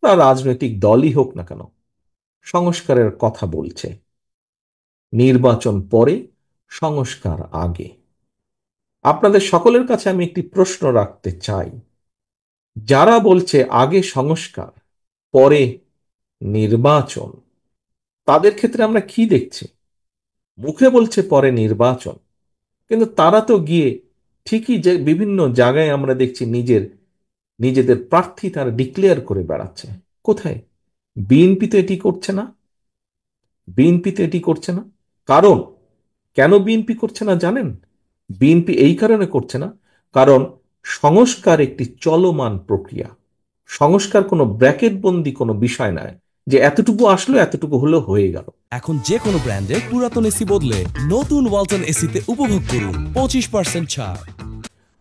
তা রাজনৈতিক দলই হোক না কেন, সংস্কারের কথা বলছে। নির্বাচন পরে, সংস্কার আগে। আপনাদের সকলের কাছে আমি একটি প্রশ্ন রাখতে চাই। যারা বলছে আগে সংস্কার পরে নির্বাচন, তাদের ক্ষেত্রে আমরা কি দেখছি? মুখে বলছে পরে নির্বাচন, কিন্তু তারা তো গিয়ে ঠিকই যে বিভিন্ন জায়গায় আমরা দেখছি নিজেদের প্রার্থী তারা ডিক্লেয়ার করে বেড়াচ্ছে। কোথায়? বিএনপি তো এটি করছে না। বিএনপি তো এটি করছে না। কারণ কেন বিএনপি করছে না জানেন? বিএনপি এই কারণে করছে না, কারণ সংস্কার একটি চলমান প্রক্রিয়া। সংস্কার কোনো ব্র্যাকেট বন্দি কোনো বিষয় নয় যে এতটুকু আসলো এতটুকু হলো হয়ে গেল। এখন যে কোনো ব্র্যান্ডের পুরাতন এসি বদলে নতুন ওয়ালটন এসিতে উপভোগ করুন 25% ছাড়।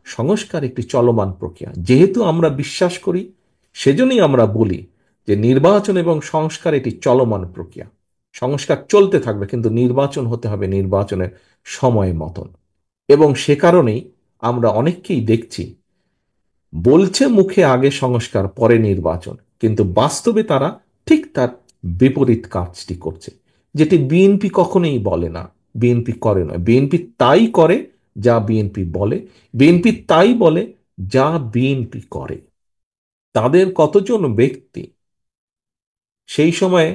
সংস্কার একটি চলমান প্রক্রিয়া, যেহেতু আমরা বিশ্বাস করি, সেজন্যই আমরা বলি যে নির্বাচন এবং সংস্কার এটি চলমান প্রক্রিয়া। সংস্কার চলতে থাকবে, কিন্তু নির্বাচন হতে হবে নির্বাচনের সময় মতন। এবং সে কারণেই আমরা অনেককেই দেখছি বলছে মুখে আগে সংস্কার পরে নির্বাচন, কিন্তু বাস্তবে তারা ঠিক তার বিপরীত কাজটি করছে, যেটি বিএনপি কখনোই বলে না, বিএনপি করে না। বিএনপি তাই করে যা বিএনপি বলে, বিএনপি তাই বলে যা বিএনপি করে। তাদের কতজন ব্যক্তি সেই সময়ে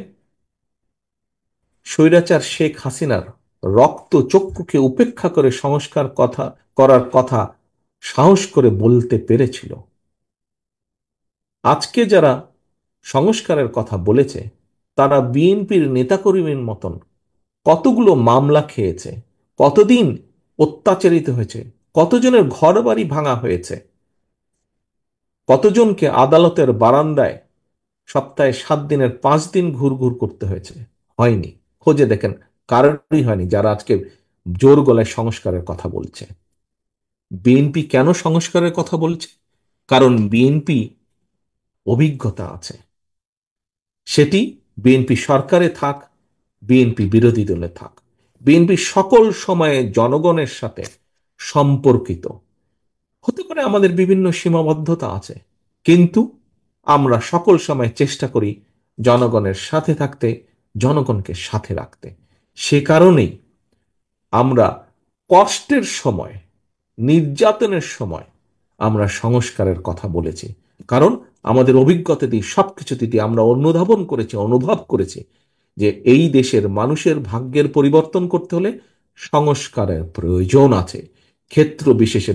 স্বৈরাচার শেখ হাসিনার রক্ত চক্ষুকে উপেক্ষা করে সংস্কার কথা করার কথা সাহস করে বলতে পেরেছিল? আজকে যারা সংস্কারের কথা বলেছে, তারা বিএনপির নেতাকর্মীর মতন কতগুলো মামলা খেয়েছে, কতদিন অত্যাচারিত হয়েছে, কতজনের ঘর বাড়ি ভাঙা হয়েছে, কতজনকে আদালতের বারান্দায় সপ্তাহে 7 দিনের 5 দিন ঘুরঘুর করতে হয়েছে। হয়নি। খোঁজে দেখেন, কারোরই হয়নি যারা আজকে জোর গলায় সংস্কারের কথা বলছে। বিএনপি কেন সংস্কারের কথা বলছে? কারণ বিএনপি অভিজ্ঞতা আছে। সেটি বিএনপি সরকারে থাক, বিএনপি বিরোধী দলে থাক, বিএনপি সকল সময়ে জনগণের সাথে সম্পর্কিত। হতে পারে আমাদের বিভিন্ন সীমাবদ্ধতা আছে, কিন্তু আমরা সকল সময় চেষ্টা করি জনগণের সাথে থাকতে, জনগণকে সাথে রাখতে। সে কারণেই আমরা কষ্টের সময়, নির্যাতনের সময় আমরা সংস্কারের কথা বলেছি। কারণ আমাদের অভিজ্ঞতা দিয়ে সবকিছুতে দিয়ে আমরা অনুধাবন করেছি, অনুভব করেছি যে এই দেশের মানুষের ভাগ্যের পরিবর্তন করতে হলে সংস্কারের প্রয়োজন আছে। ক্ষেত্র বিশেষে